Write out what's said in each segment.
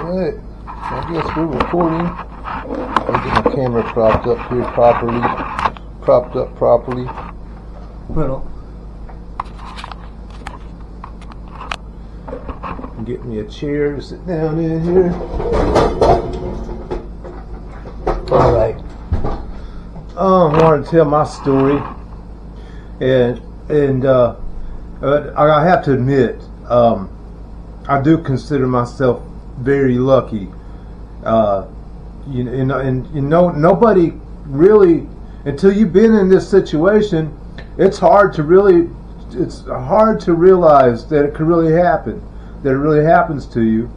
Alright, I guess we're recording. I'll get my camera propped up here properly. Well, get me a chair to sit down in here. Alright. I want to tell my story, and I have to admit, I do consider myself very lucky. Nobody really, until you've been in this situation, it's hard to realize that it could really happen, that it really happens to you,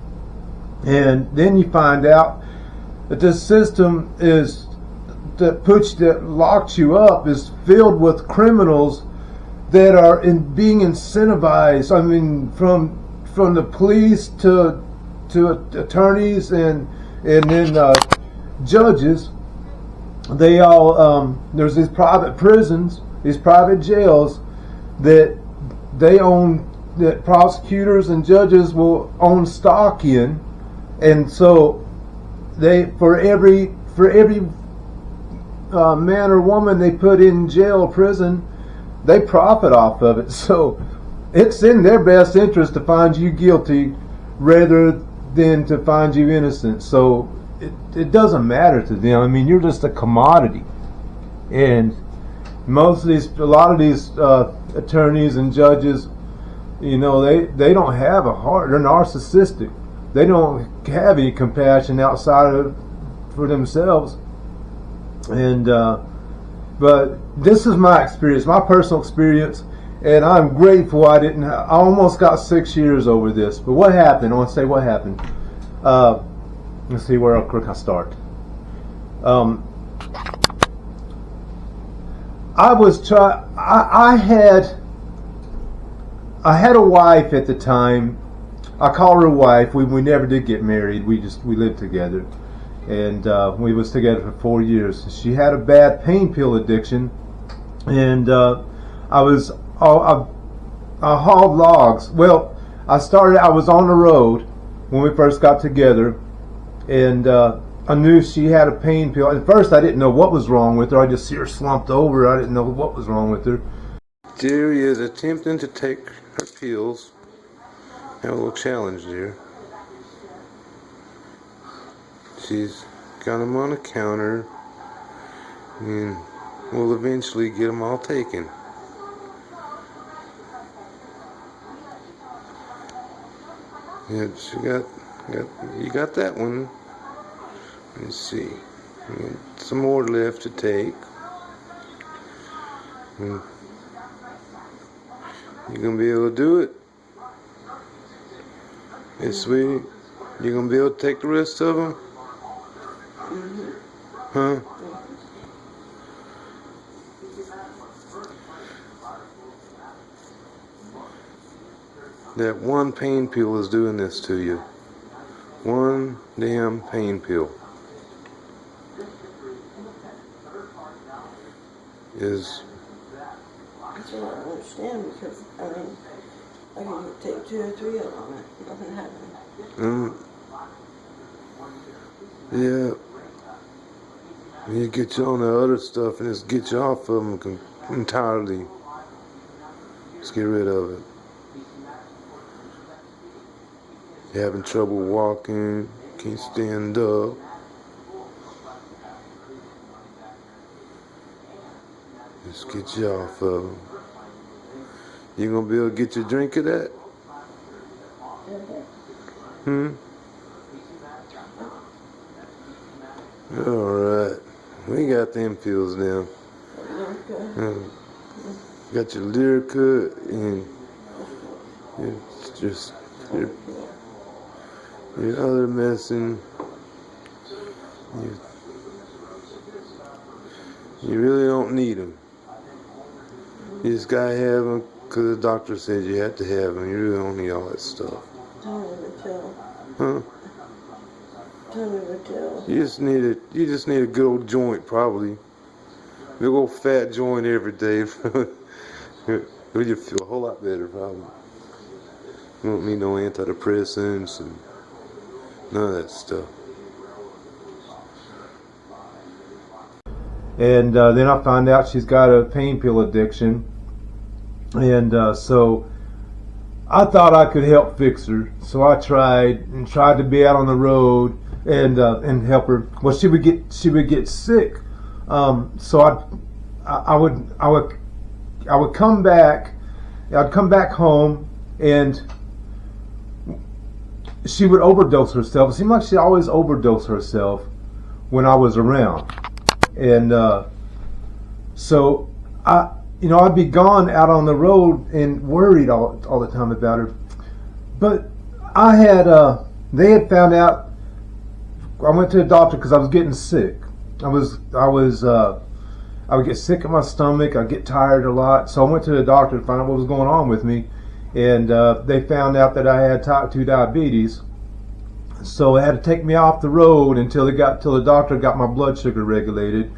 and then you find out that this system that locks you up is filled with criminals that are being incentivized. I mean, from the police to attorneys and then judges. They all there's these private prisons, these private jails that they own, that prosecutors and judges will own stock in, and so they for every man or woman they put in jail or prison, they profit off of it. So it's in their best interest to find you guilty rather than to find you innocent. So it doesn't matter to them. I mean, you're just a commodity. And a lot of these attorneys and judges, they don't have a heart. They're narcissistic. They don't have any compassion outside of for themselves. And but this is my experience, my personal experience, and I'm grateful I almost got 6 years over this. But what happened? I want to say what happened. Let's see where I start. I had a wife at the time. I call her a wife. We never did get married. We lived together, and we was together for 4 years. She had a bad pain pill addiction, and I hauled logs. Well, I was on the road when we first got together, and I knew she had a pain pill. At first I didn't know what was wrong with her. I just see her slumped over. I didn't know what was wrong with her. Jerry is attempting to take her pills. Have a little challenge there. She's got them on the counter, and we'll eventually get them all taken. Yeah, you got that one. Let's see. Some more left to take. You're gonna be able to do it. Hey, sweetie, you gonna be able to take the rest of them? Huh? That one pain pill is doing this to you. One damn pain pill is. That's what I don't understand, because I can take 2 or 3 of them and nothing happens. Yeah. You get you on the other stuff and just get you off of them entirely. Just get rid of it. You're having trouble walking, can't stand up. Just get you off of them. You gonna be able to get your drink of that? Alright. We got them pills now. Got your Lyrica and it's just your other medicine. You really don't need them. You just gotta have them because the doctor said you have to have them. You really don't need all that stuff. Huh? You just need a good old joint, probably. Big old fat joint every day. You'll feel a whole lot better, probably. You don't need no antidepressants and none of that stuff. And then I find out she's got a pain pill addiction. And so I thought I could help fix her. So I tried to be out on the road and help her. Well, she would get sick. So I would come back. I'd come back home, and she would overdose herself. It seemed like she always overdosed herself when I was around. And so I'd be gone out on the road and worried all the time about her. But they had found out. I went to the doctor because I was getting sick. I would get sick in my stomach. I'd get tired a lot. So I went to the doctor to find out what was going on with me. And they found out that I had type 2 diabetes. So they had to take me off the road until the doctor got my blood sugar regulated.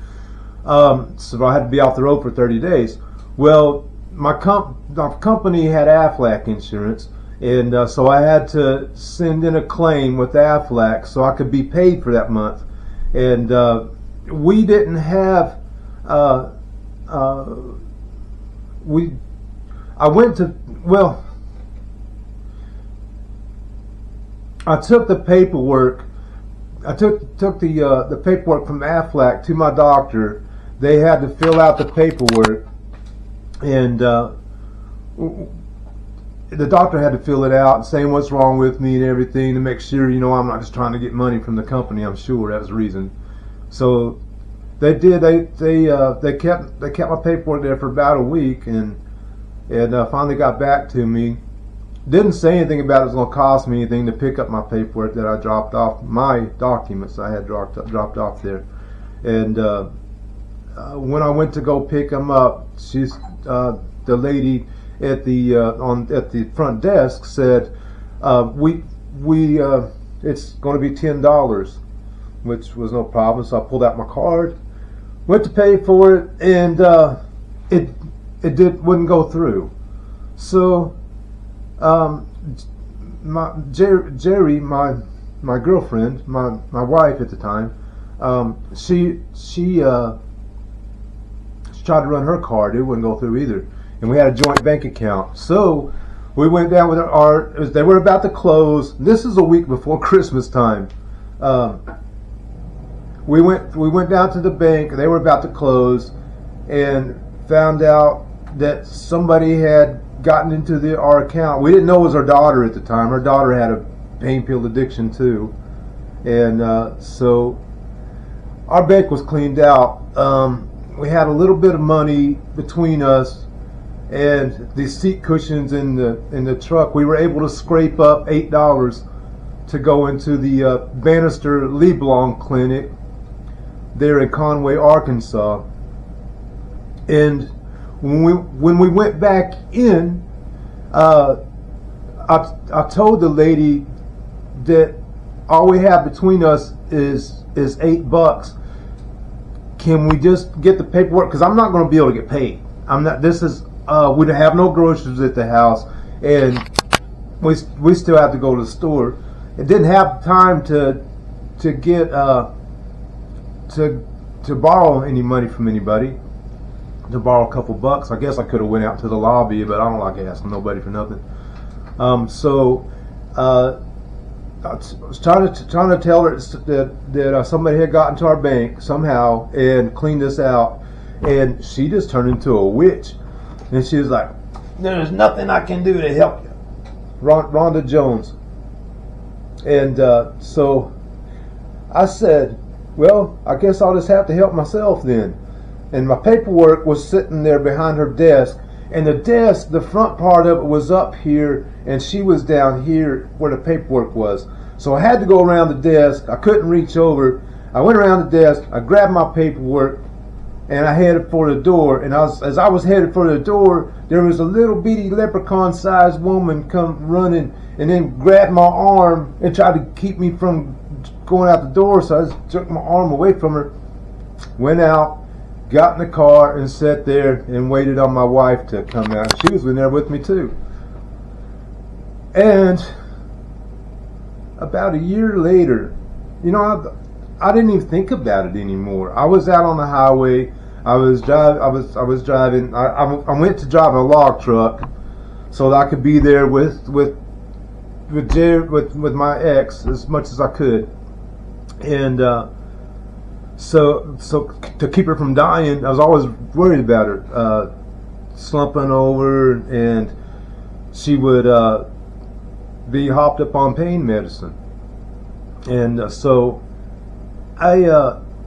So I had to be off the road for 30 days. Well, my company had Aflac insurance, and so I had to send in a claim with Aflac so I could be paid for that month. And we didn't have. I took the paperwork. I took the paperwork from Aflac to my doctor. They had to fill out the paperwork, and the doctor had to fill it out, saying what's wrong with me and everything, to make sure I'm not just trying to get money from the company. I'm sure that was the reason. So they did. They kept my paperwork there for about a week, and finally got back to me. Didn't say anything about it was going to cost me anything to pick up my paperwork that I dropped off, my documents I had dropped off there. And when I went to go pick them up, she's the lady at the front desk said, it's going to be $10, which was no problem. So I pulled out my card, went to pay for it, and it wouldn't go through. So Jerry, my girlfriend, my wife at the time, she tried to run her card. It wouldn't go through either, and we had a joint bank account. So we went down with they were about to close. This is a week before Christmas time. We went down to the bank. They were about to close, and found out that somebody had gotten into our account. We didn't know it was our daughter at the time. Her daughter had a pain pill addiction too, and so our bank was cleaned out. We had a little bit of money between us and the seat cushions in the truck. We were able to scrape up $8 to go into the Bannister LeBlanc clinic there in Conway, Arkansas. And when we went back in, I told the lady that all we have between us is $8. Can we just get the paperwork? Because I'm not going to be able to get paid. We have no groceries at the house, and we still have to go to the store. It didn't have time to get to borrow any money from anybody. To borrow a couple bucks. I guess I could have went out to the lobby, but I don't like asking nobody for nothing. So I was trying to tell her that somebody had gotten to our bank somehow and cleaned us out, and she just turned into a witch. And she was like, "There's nothing I can do to help you," Rhonda Jones. And so I said, "Well, I guess I'll just have to help myself then." And my paperwork was sitting there behind her desk, and the front part of it was up here, and she was down here where the paperwork was. So I had to go around the desk. I couldn't reach over. I went around the desk, I grabbed my paperwork, and I headed for the door. And as I was headed for the door, there was a little bitty leprechaun-sized woman come running, and then grabbed my arm and tried to keep me from going out the door. So I just took my arm away from her, went out, got in the car, and sat there and waited on my wife to come out. She was in there with me too. And about a year later, you know, I didn't even think about it anymore. I was out on the highway. I was driving. I went to drive a log truck so that I could be there with my ex as much as I could, and so to keep her from dying, I was always worried about her slumping over, and she would be hopped up on pain medicine, and so I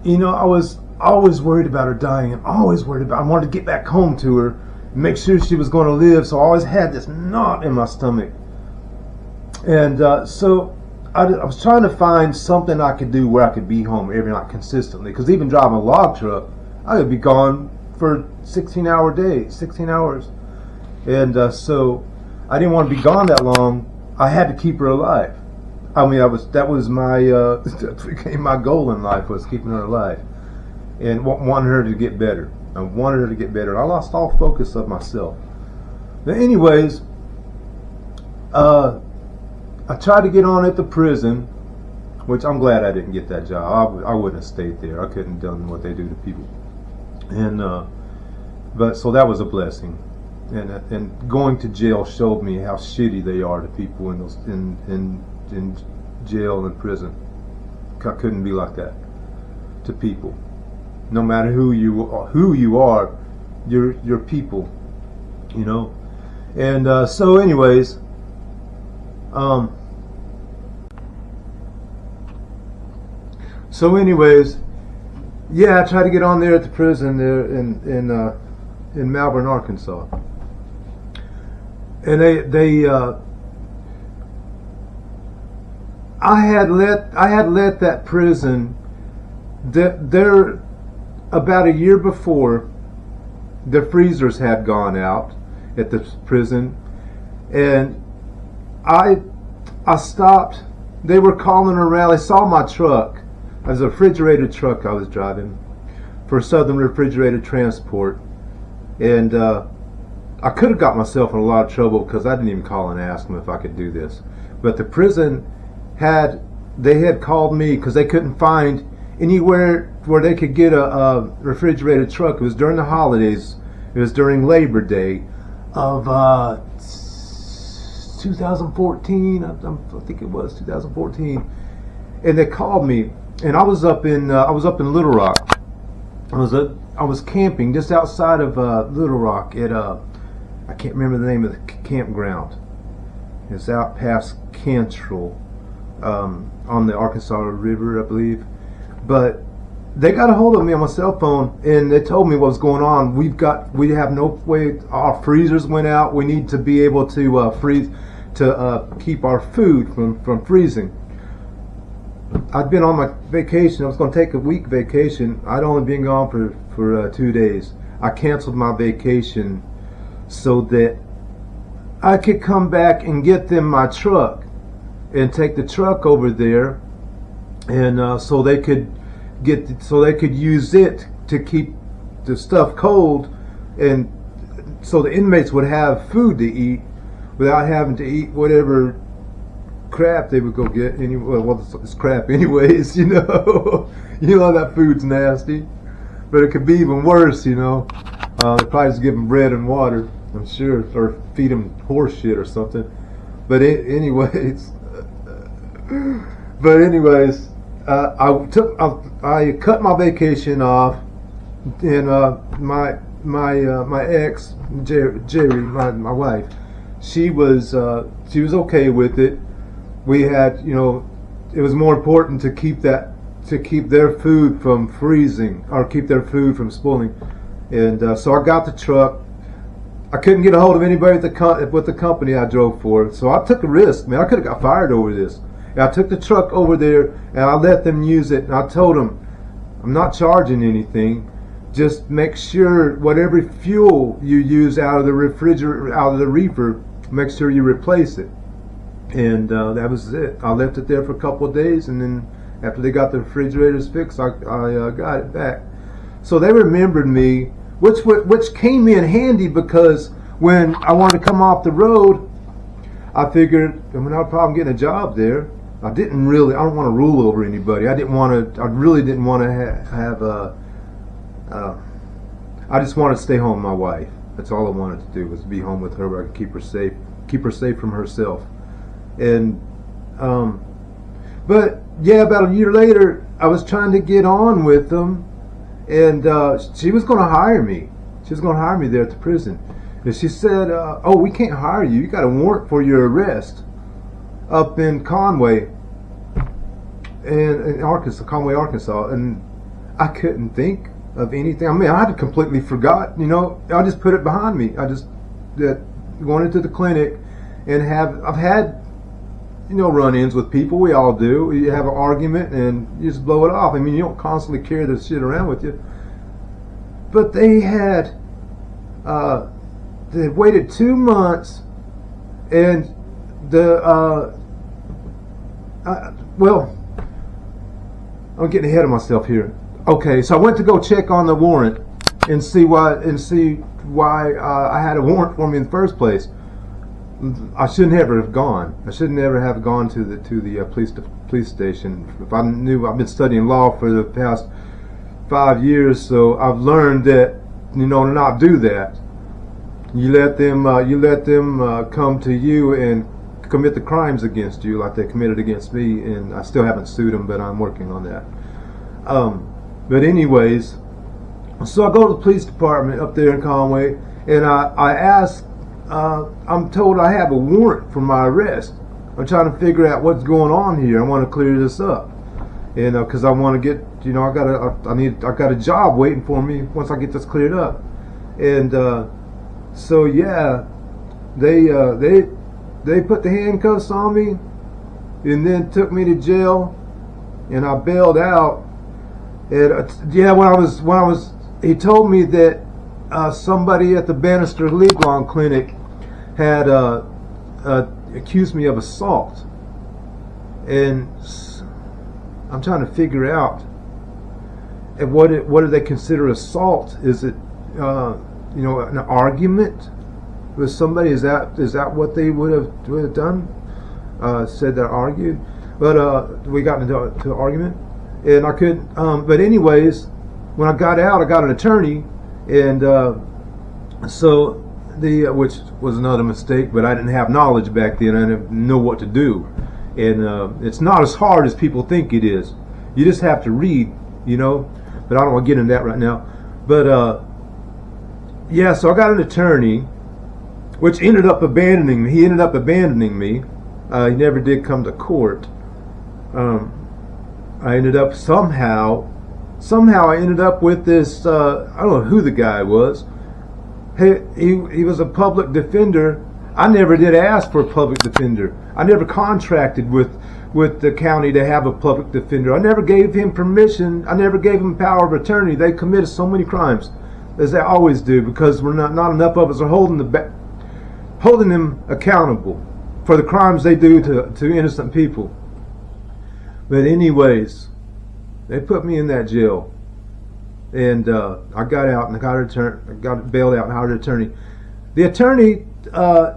was always worried about her dying, and always worried about. I wanted to get back home to her, make sure she was going to live. So I always had this knot in my stomach, and so I was trying to find something I could do where I could be home every night consistently. Because even driving a log truck, I could be gone for 16-hour days, 16 hours, and so I didn't want to be gone that long. I had to keep her alive. I mean, that was my that became my goal in life, was keeping her alive. And wanted her to get better. I wanted her to get better. And I lost all focus of myself. But anyways, I tried to get on at the prison, which I'm glad I didn't get that job. I wouldn't have stayed there. I couldn't have done what they do to people. And but so that was a blessing. And going to jail showed me how shitty they are to people in jail and prison. I couldn't be like that to people. No matter who you are, you're people, you know. And so, anyways, yeah, I tried to get on there at the prison there in Malvern, Arkansas, and I had let that prison. There, about a year before, the freezers had gone out at the prison, and I stopped. They were calling around. They saw my truck. It was a refrigerated truck I was driving for Southern Refrigerated Transport, and I could have got myself in a lot of trouble because I didn't even call and ask them if I could do this. But the prison had called me because they couldn't find anywhere where they could get a refrigerated truck. It was during the holidays. It was during Labor Day of 2014. I think it was 2014. And they called me, and I was up in Little Rock. I was camping just outside of Little Rock at I can't remember the name of the campground. It's out past Cantrell, on the Arkansas River, I believe. But they got a hold of me on my cell phone, and they told me what was going on. We have no way. Our freezers went out. We need to be able to freeze to keep our food from freezing. I'd been on my vacation. I was going to take a week vacation. I'd only been gone for 2 days. I canceled my vacation so that I could come back and get them my truck and take the truck over there, and so they could use it to keep the stuff cold, and so the inmates would have food to eat without having to eat whatever crap they would go get. Well, it's crap anyways, you know. You know that food's nasty, but it could be even worse, you know. They probably just give them bread and water, I'm sure, or feed them horse shit or something. But anyways, I cut my vacation off, and my ex Jerry, my wife, she was okay with it. We had, you know, it was more important to keep their food from freezing, or keep their food from spoiling, and so I got the truck. I couldn't get a hold of anybody with the company I drove for, so I took a risk, man. I could have got fired over this. And I took the truck over there, and I let them use it, and I told them, I'm not charging anything. Just make sure whatever fuel you use out of the refrigerator, out of the reefer, make sure you replace it. And that was it. I left it there for a couple of days, and then after they got the refrigerators fixed, I got it back. So they remembered me, which came in handy, because when I wanted to come off the road, I figured I'm not a problem getting a job there. I didn't really. I don't want to rule over anybody. I didn't want to. I really didn't want to have a. I just wanted to stay home with my wife. That's all I wanted to do, was be home with her where I could keep her safe from herself. And but yeah, about a year later, I was trying to get on with them, and she was going to hire me. She was going to hire me there at the prison, and she said, "Oh, we can't hire you. You got a warrant for your arrest up in Conway, in Arkansas, Conway, Arkansas." And I couldn't think of anything. I mean, I had completely forgot. I just put it behind me. I just going into the clinic and I've had run-ins with people. We all do. You have an argument and you just blow it off. I mean, you don't constantly carry this shit around with you. But they had waited 2 months, and well, I'm getting ahead of myself here. Okay, so I went to go check on the warrant and see why I had a warrant for me in the first place. I should never have gone. I should never have gone to the police station. If I knew, I've been studying law for the past 5 years, so I've learned that to not do that. You let them come to you and commit the crimes against you like they committed against me, and I still haven't sued them, but I'm working on that. But anyways, so I go to the police department up there in Conway, and I ask. I'm told I have a warrant for my arrest. I'm trying to figure out what's going on here. I want to clear this up, and because I want to get, I got a job waiting for me once I get this cleared up, and so yeah, they put the handcuffs on me, and then took me to jail, and I bailed out. And when I was, he told me that somebody at the Bannister Legalon Clinic had accused me of assault, and I'm trying to figure out what do they consider assault? Is it an argument with somebody? Is that what they would have done? Said that I argued, but we got into an argument, and I couldn't. But anyways, when I got out, I got an attorney. And so which was another mistake, but I didn't have knowledge back then. I didn't know what to do, and it's not as hard as people think it is. You just have to read, But I don't want to get into that right now. But yeah, so I got an attorney, which ended up abandoning me. He ended up abandoning me. He never did come to court. I ended up somehow I ended up with this, I don't know who the guy was. He was a public defender. I never did ask for a public defender. I never contracted with the county to have a public defender. I never gave him permission. I never gave him power of attorney. They committed so many crimes, as they always do, because we're not enough of us are holding them accountable for the crimes they do to innocent people. But anyways, they put me in that jail, and I got out and I got bailed out and hired an attorney. The attorney,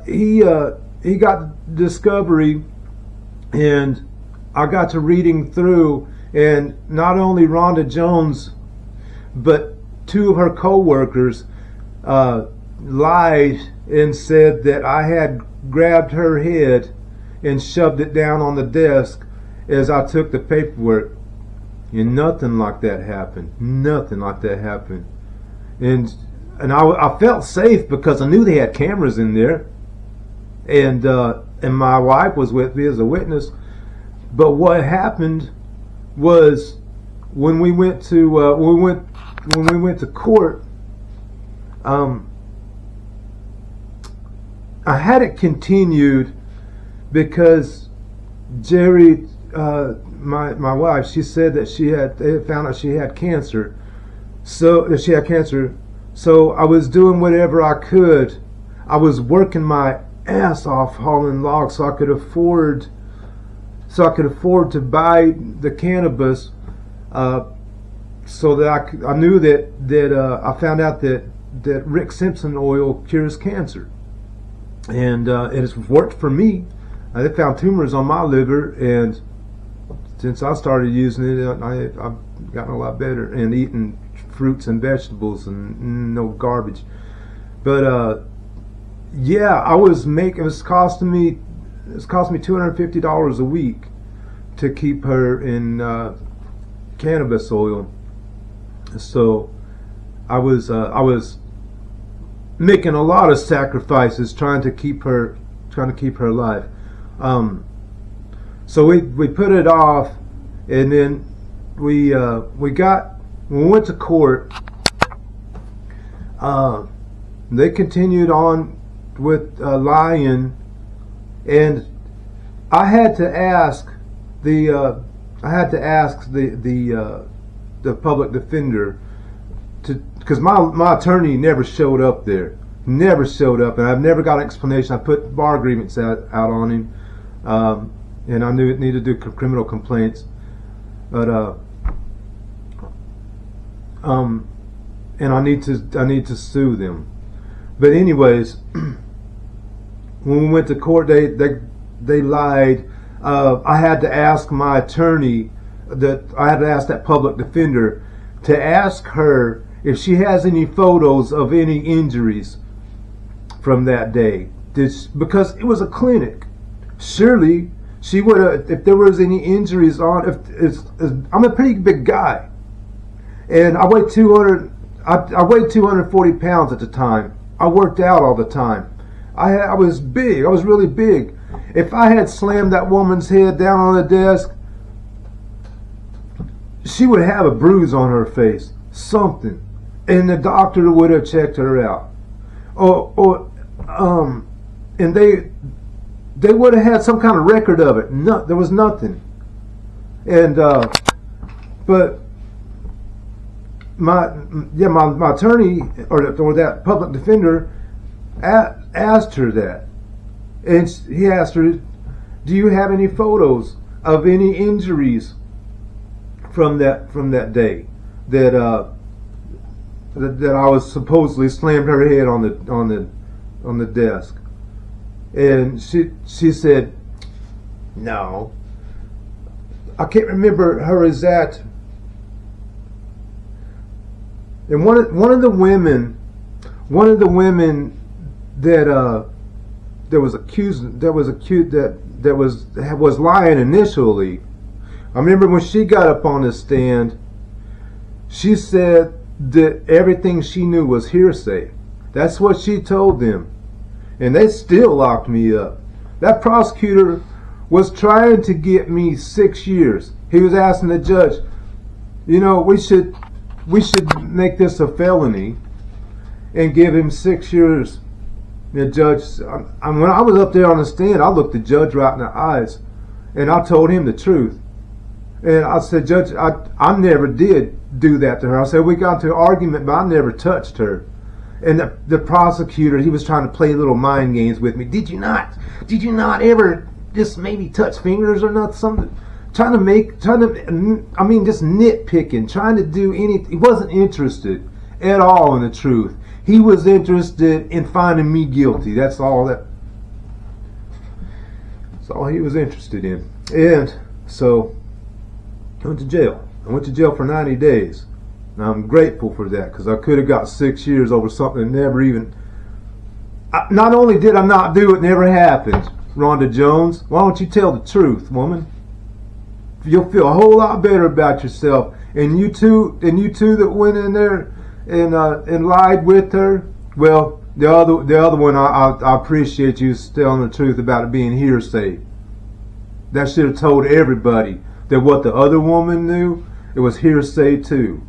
he got discovery, and I got to reading through, and not only Rhonda Jones, but 2 of her co-workers lied and said that I had grabbed her head and shoved it down on the desk as I took the paperwork. And nothing like that happened. Nothing like that happened. And I felt safe because I knew they had cameras in there, and my wife was with me as a witness. But what happened was when we went to court, I had it continued because Jerry, my wife, she said that they had found out she had cancer. So I was doing whatever I could. I was working my ass off hauling logs so I could afford to buy the cannabis, so that I knew that I found out that Rick Simpson oil cures cancer, and it has worked for me. They found tumors on my liver, and since I started using it, I've gotten a lot better and eating fruits and vegetables and no garbage. But yeah, it was costing me $250 a week to keep her in cannabis oil. So I was making a lot of sacrifices trying to keep her alive. So we put it off, and then when we went to court. They continued on with lying, and I had to ask the public defender because my attorney never showed up there, and I've never got an explanation. I put bar agreements out on him, and I knew it needed to do criminal complaints, but and I need to sue them. But anyways, when we went to court, they lied. I had to ask my attorney, that public defender, to ask her if she has any photos of any injuries from that day. Because it was a clinic. Surely she would have, if there was any injuries on. I'm a pretty big guy, and I weighed 240 pounds at the time. I worked out all the time. I was big. I was really big. If I had slammed that woman's head down on the desk, she would have a bruise on her face, something, and the doctor would have checked her out. And they would have had some kind of record of it. No, there was nothing. And but my attorney or that public defender asked her that, and he asked her, "Do you have any photos of any injuries from that day that I was supposedly slammed her head on the desk?" And she said, "No." I can't remember her exact. And one of the women that was lying initially. I remember when she got up on the stand, she said that everything she knew was hearsay. That's what she told them, and they still locked me up. That prosecutor was trying to get me 6 years. He was asking the judge, we should make this a felony and give him 6 years. The judge, when I was up there on the stand, I looked the judge right in the eyes, and I told him the truth. And I said, "Judge, I never did do that to her." I said, "We got into an argument, but I never touched her." And the prosecutor, he was trying to play little mind games with me. Did you not ever just maybe touch fingers or not? Something. Just nitpicking, trying to do anything. He wasn't interested at all in the truth. He was interested in finding me guilty. That's all he was interested in. And so I went to jail. I went to jail for 90 days. And I'm grateful for that, because I could have got 6 years over something that never even... not only did I not do it, never happened. Rhonda Jones, why don't you tell the truth, woman? You'll feel a whole lot better about yourself. And you two that went in there and lied with her. Well, the other one, I appreciate you telling the truth about it being hearsay. That should have told everybody that what the other woman knew, it was hearsay too.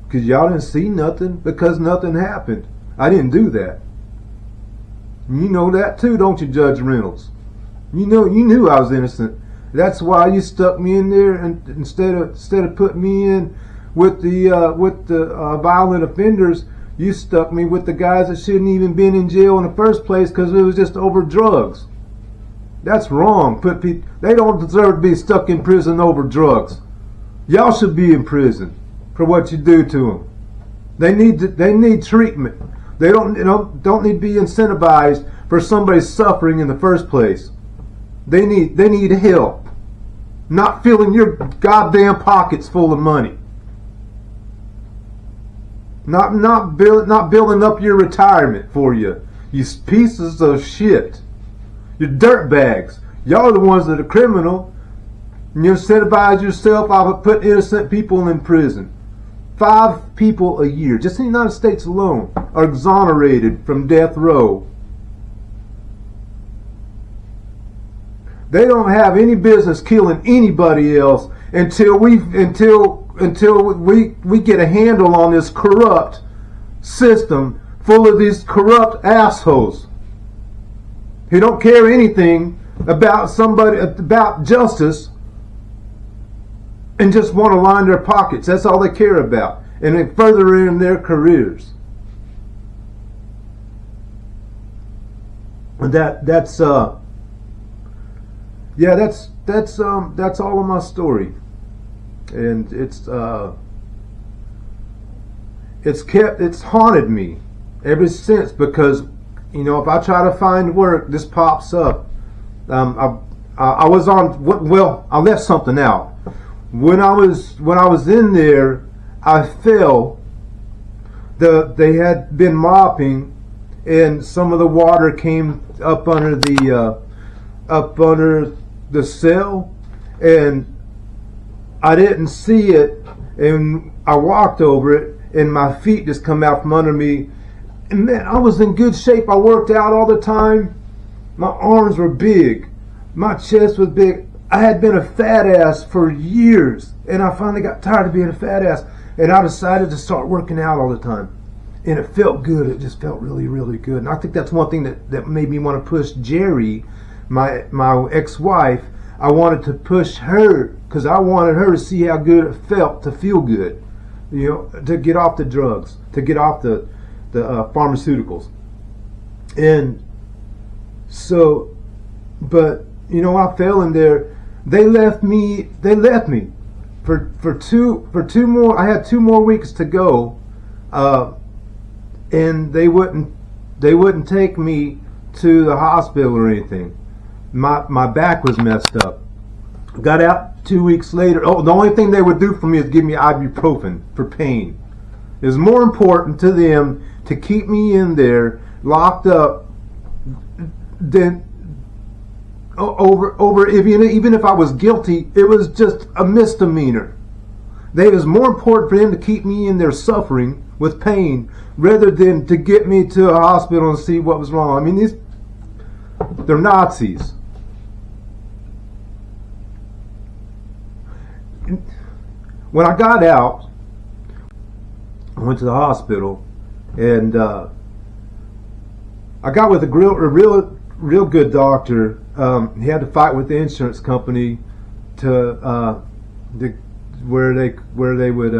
Because y'all didn't see nothing, because nothing happened. I didn't do that. You know that too, don't you, Judge Reynolds? You knew I was innocent. That's why you stuck me in there, and instead of putting me in with the violent offenders, you stuck me with the guys that shouldn't even been in jail in the first place, because it was just over drugs. That's wrong. They don't deserve to be stuck in prison over drugs. Y'all should be in prison for what you do to them. They need treatment. They don't need to be incentivized for somebody suffering in the first place. They need help. not filling your goddamn pockets full of money. Not building up your retirement for you. You pieces of shit. You dirtbags. Y'all are the ones that are criminal. And you incentivize yourself off of putting innocent people in prison. 5 people a year, just in the United States alone, are exonerated from death row. They don't have any business killing anybody else until we get a handle on this corrupt system full of these corrupt assholes who don't care anything about justice and just want to line their pockets. That's all they care about, and they further in their careers. And that's all of my story, and it's haunted me ever since, because if I try to find work, this pops up. I was on I left something out. When I was in there, I fell. They had been mopping, and some of the water came up under the cell, and I didn't see it, and I walked over it, and my feet just come out from under me. And man, I was in good shape. I worked out all the time. My arms were big. My chest was big. I had been a fat ass for years, and I finally got tired of being a fat ass, and I decided to start working out all the time. And it felt good. It just felt really, really good. And I think that's one thing that made me want to push Jerry, my ex-wife. I wanted to push her because I wanted her to see how good it felt to feel good, to get off the drugs, to get off the pharmaceuticals. And so, but I fell in there. They left me for two more. I had 2 more weeks to go, and they wouldn't take me to the hospital or anything. My back was messed up. Got out 2 weeks later. Oh, the only thing they would do for me is give me ibuprofen for pain. It was more important to them to keep me in there locked up than over even if I was guilty. It was just a misdemeanor. It was more important for them to keep me in there suffering with pain rather than to get me to a hospital and see what was wrong. I mean, they're Nazis. When I got out, I went to the hospital, and I got with a real good doctor. He had to fight with the insurance company to where they would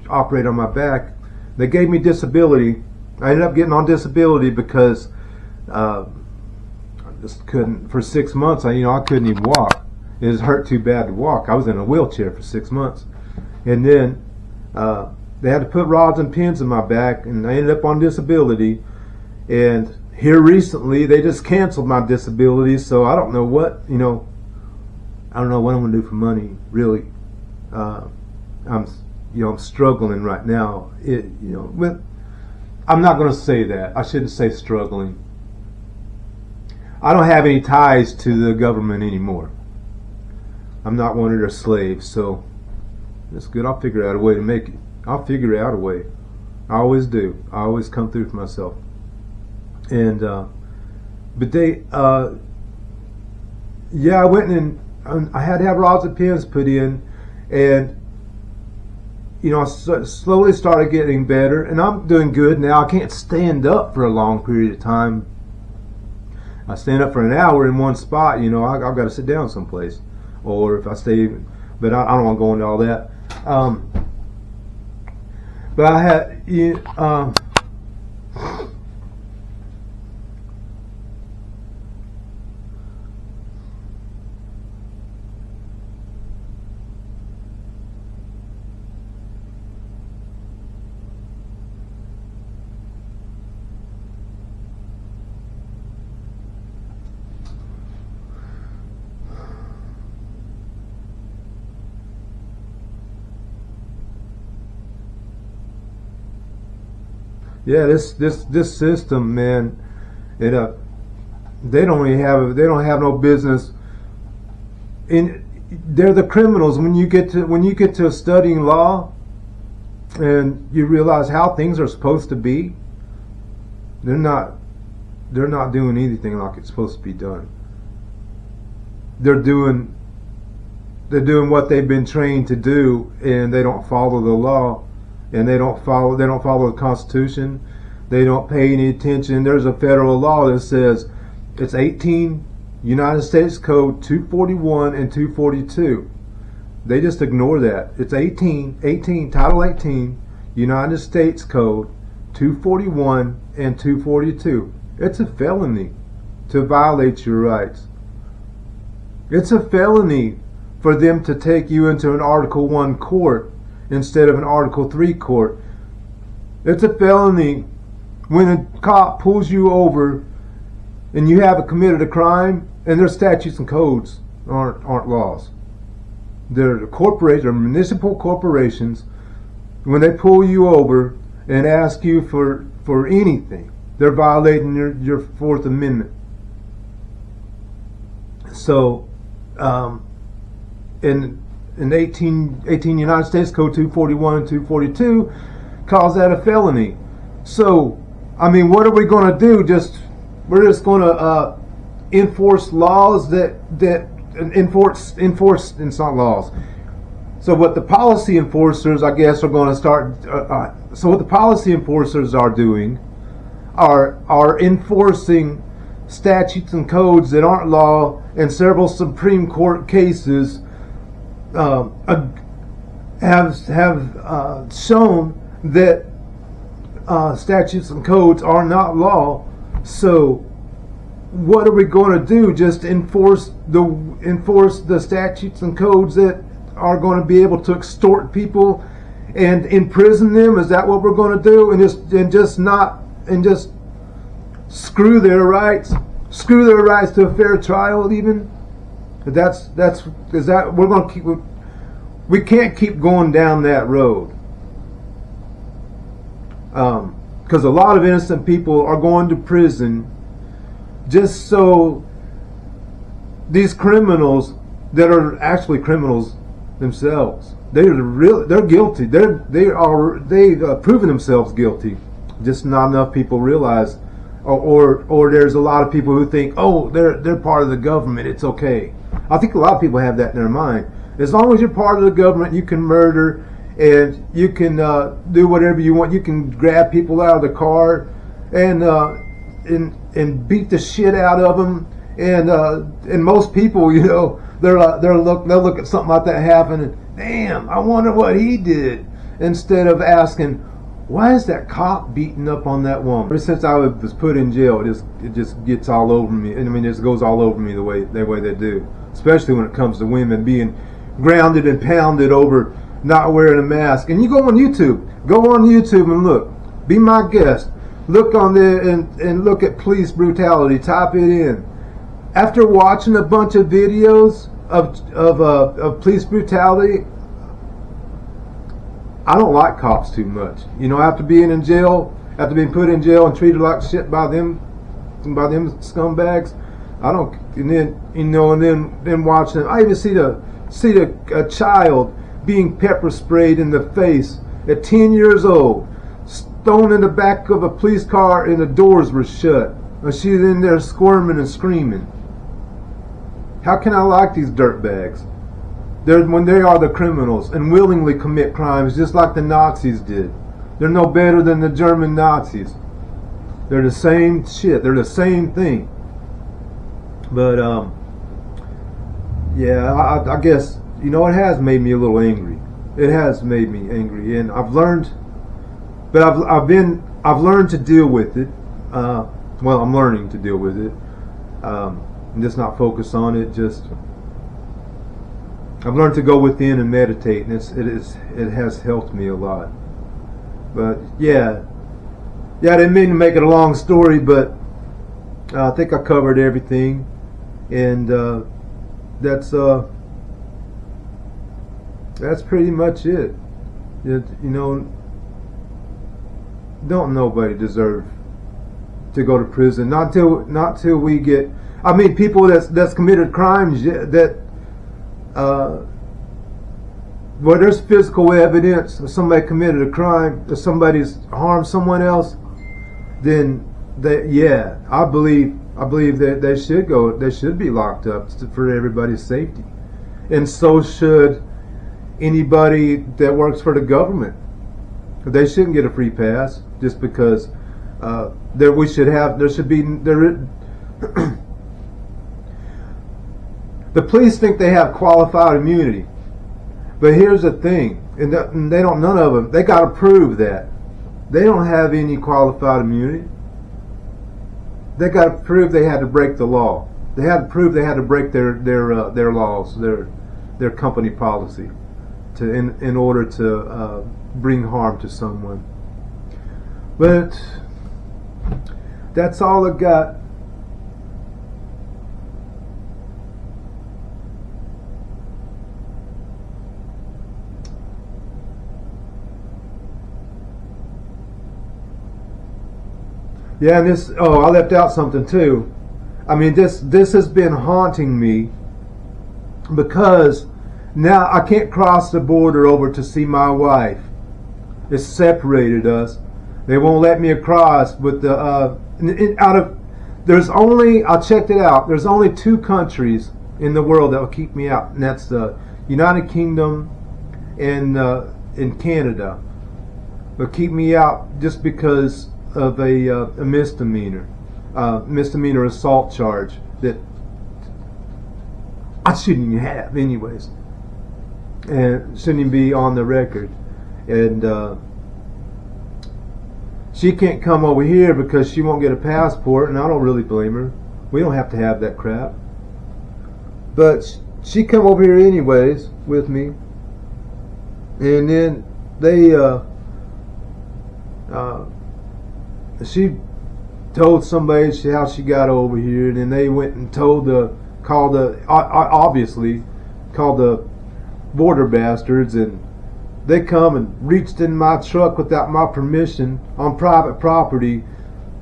operate on my back. They gave me disability. I ended up getting on disability because I just couldn't for 6 months. I couldn't even walk. It was hurt too bad to walk. I was in a wheelchair for 6 months, and then they had to put rods and pins in my back, and I ended up on disability. And here recently, they just canceled my disability, so I don't know what I don't know what I'm gonna do for money. Really, I'm struggling right now. I'm not gonna say that. I shouldn't say struggling. I don't have any ties to the government anymore. I'm not one of their slaves, so that's good. I'll figure out a way to make it. I'll figure out a way. I always do. I always come through for myself. And but they I went in, and I had to have rods and pins put in, and I slowly started getting better, and I'm doing good now. I can't stand up for a long period of time. I stand up for an hour in one spot. I've got to sit down someplace, or if I stay, but I don't want to go into all that. But I had Yeah, this system, man, it they don't have no business in. They're the criminals when you get to studying law, and you realize how things are supposed to be. They're not doing anything like it's supposed to be done. They're doing what they've been trained to do, and they don't follow the law, and they don't follow the Constitution. They don't pay any attention. There's a federal law that says it's 18 United States Code 241 and 242. They just ignore that. It's 18 Title 18 United States Code 241 and 242. It's a felony to violate your rights. It's a felony for them to take you into an Article 1 court instead of an Article 3 court. It's a felony when a cop pulls you over and you haven't committed a crime, and their statutes and codes aren't laws. They're municipal corporations. When they pull you over and ask you for anything, they're violating your Fourth Amendment. So, in 18 United States Code 241 and 242 calls that a felony. So, I mean, what are we going to do? We're just going to enforce laws that enforce. It's not laws. So what the policy enforcers, I guess, are going to start. So what the policy enforcers are doing are enforcing statutes and codes that aren't law, and several Supreme Court cases have shown that statutes and codes are not law. So what are we going to do? Just enforce the statutes and codes that are going to be able to extort people and imprison them? Is that what we're going to do? And just screw their rights to a fair trial, even? We can't keep going down that road. Because a lot of innocent people are going to prison just so these criminals that are actually criminals themselves, they're guilty. They've proven themselves guilty. Just not enough people realize, or there's a lot of people who think, oh, they're part of the government, it's okay. I think a lot of people have that in their mind. As long as you're part of the government, you can murder and you can do whatever you want. You can grab people out of the car and beat the shit out of them. And most people, they'll look at something like that happen and, damn, I wonder what he did, instead of asking, why is that cop beating up on that woman? Ever since I was put in jail, it just gets all over me. I mean, it just goes all over me the way they do, especially when it comes to women being grounded and pounded over not wearing a mask. And you go on YouTube and look. Be my guest. Look on there and look at police brutality. Type it in. After watching a bunch of videos of police brutality, I don't like cops too much. After being in jail, after being put in jail and treated like shit by them scumbags, I don't. And then watching them. I even see a child being pepper sprayed in the face at 10 years old, thrown in the back of a police car, and the doors were shut. And she's in there squirming and screaming. How can I like these dirtbags? When they are the criminals and willingly commit crimes just like the Nazis did. They're no better than the German Nazis. They're the same shit. They're the same thing. But yeah, I guess it has made me a little angry. It has made me angry, and I've learned to deal with it. Well, I'm learning to deal with it. And just not focus on it. I've learned to go within and meditate, and it has helped me a lot. But yeah, I didn't mean to make it a long story, but I think I covered everything, and that's don't nobody deserve to go to prison. Not till we get. I mean, people that's committed crimes that where there's physical evidence of somebody committed a crime, or somebody's harmed someone else, then I believe that they should go. They should be locked up for everybody's safety, and so should anybody that works for the government. They shouldn't get a free pass just because there should be. The police think they have qualified immunity, but here's the thing, and they don't. None of them. They got to prove that they don't have any qualified immunity. They got to prove they had to break the law. They had to prove they had to break their laws, their company policy, in order to bring harm to someone. But that's all I got. Yeah, and I left out something too. I mean, this has been haunting me because now I can't cross the border over to see my wife. It's separated us. They won't let me across. But I checked it out. There's only 2 countries in the world that will keep me out, and that's the United Kingdom and Canada. Will keep me out just because of a misdemeanor assault charge that I shouldn't even have anyways, and shouldn't even be on the record. And she can't come over here because she won't get a passport, and I don't really blame her. We don't have to have that crap. But she come over here anyways with me, and then she told somebody how she got over here, and then they went and called the border bastards, and they come and reached in my truck without my permission on private property,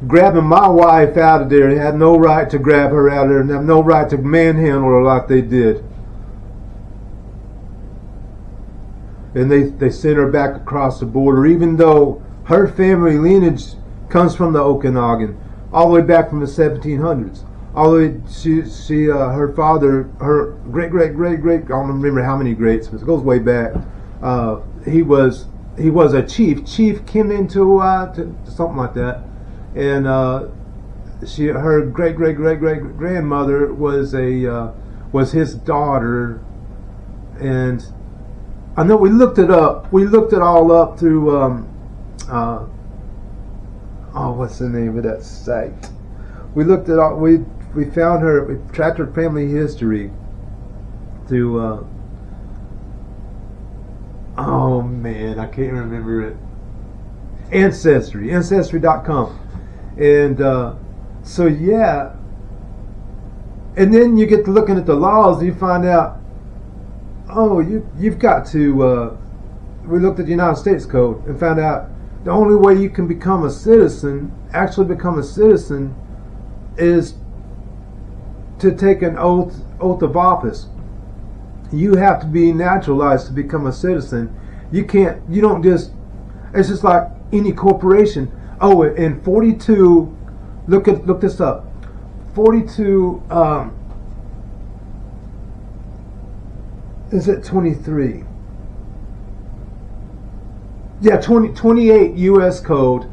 grabbing my wife out of there. They had no right to grab her out of there and have no right to manhandle her like they did. And they sent her back across the border, even though her family lineage comes from the Okanagan, all the way back from the 1700s. All the way, her father, her great, I don't remember how many greats, but it goes way back. He was a chief. Chief Kim into something like that, and her great grandmother was his daughter, and I know we looked it up. We looked it all up through what's the name of that site? We looked it up. We found her. We tracked her family history through. Oh man, I can't remember it. Ancestry.com, and so yeah. And then you get to looking at the laws, and you find out, you've got to. We looked at the United States Code and found out the only way you can become a citizen, is to take an oath of office. You have to be naturalized to become a citizen. You don't just, it's just like any corporation. Oh, in 42, look this up. 42, is it 23? Yeah, 28 U.S. Code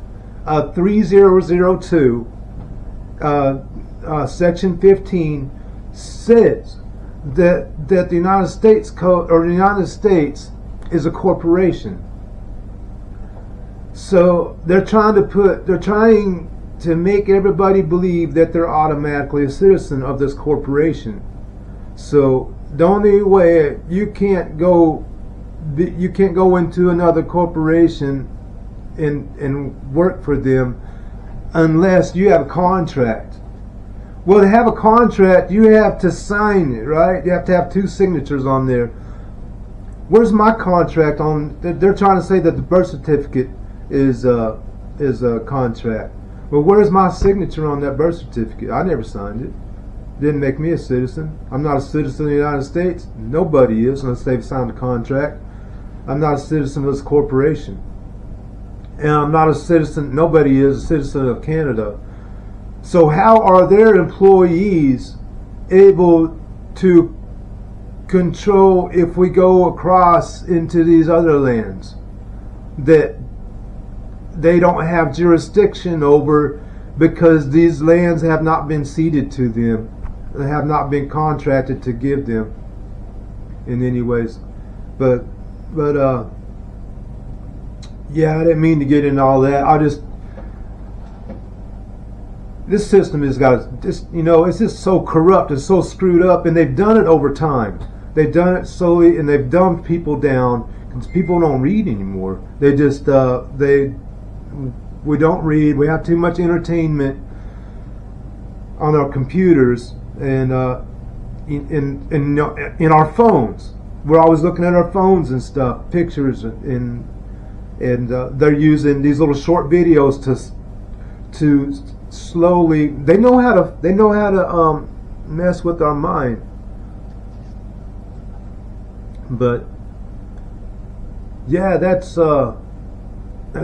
3002, Section 15 says that the United States Code, or the United States, is a corporation. So they're trying to make everybody believe that they're automatically a citizen of this corporation. So the only way you can't go into another corporation and work for them unless you have a contract. Well, to have a contract, you have to sign it, right? You have to have 2 signatures on there. Where's my contract on? They're trying to say that the birth certificate is is a contract. Well, where's my signature on that birth certificate? I never signed it. Didn't make me a citizen. I'm not a citizen of the United States. Nobody is unless they've signed a contract. I'm not a citizen of this corporation. And I'm not a citizen, nobody is a citizen of Canada. So how are their employees able to control if we go across into these other lands that they don't have jurisdiction over because these lands have not been ceded to them? They have not been contracted to give them in any ways. But yeah, I didn't mean to get into all that. This system has got just, it's just so corrupt and so screwed up, and they've done it over time. They've done it slowly, and they've dumbed people down because people don't read anymore. They just we don't read. We have too much entertainment on our computers and in our phones. We're always looking at our phones and stuff, pictures, and they're using these little short videos to slowly. They know how to mess with our mind. But yeah, that's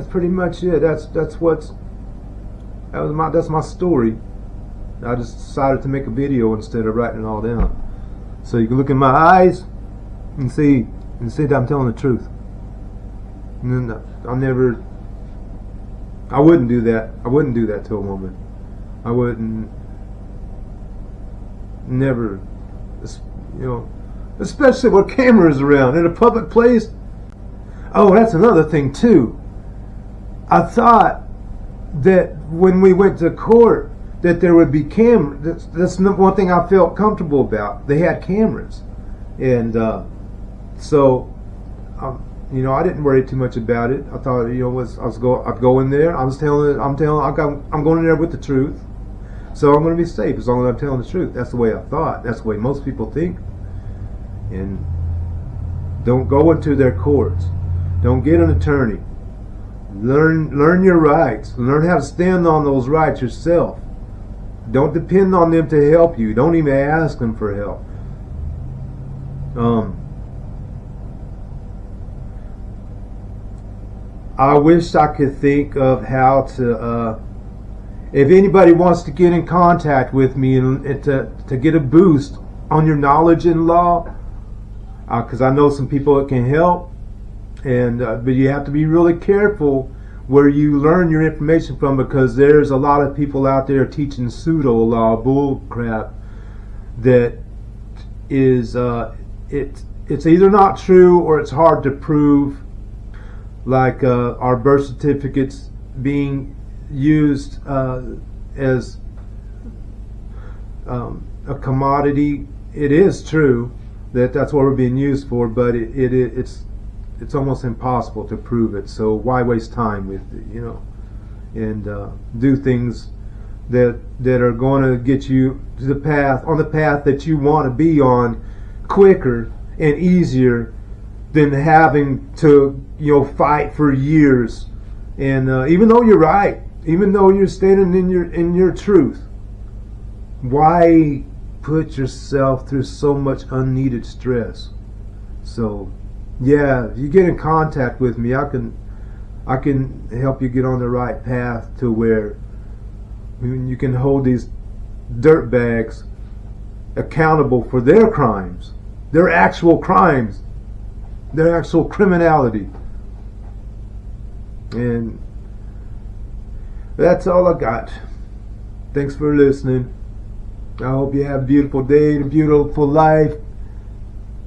pretty much it. That's my story. I just decided to make a video instead of writing it all down, so you can look in my eyes and see that I'm telling the truth. And then I wouldn't do that. I wouldn't do that to a woman. I wouldn't. Never. Especially with cameras around in a public place. Oh, that's another thing too. I thought that when we went to court that there would be cameras. That's one thing I felt comfortable about. They had cameras, and so I didn't worry too much about it. I thought I'd go in there. I'm going in there with the truth, so I'm going to be safe as long as I'm telling the truth. That's the way I thought. That's the way most people think. And don't go into their courts. Don't get an attorney. Learn your rights. Learn how to stand on those rights yourself. Don't depend on them to help you. Don't even ask them for help. I wish I could think of how to. If anybody wants to get in contact with me and to get a boost on your knowledge in law, because I know some people that can help, but you have to be really careful where you learn your information from, because there's a lot of people out there teaching pseudo law bull crap that is it's either not true or it's hard to prove, like our birth certificates being used as a commodity. It is true that's what we're being used for, but it's almost impossible to prove it. So why waste time with it, and do things that are going to get you to the path that you want to be on quicker and easier than having to fight for years. And even though you're right, even though you're standing in your truth, why put yourself through so much unneeded stress? So yeah, if you get in contact with me, I can help you get on the right path to where you can hold these dirtbags accountable for their crimes, their actual crimes, their actual criminality. And that's all I got. Thanks for listening. I hope you have a beautiful day and a beautiful life.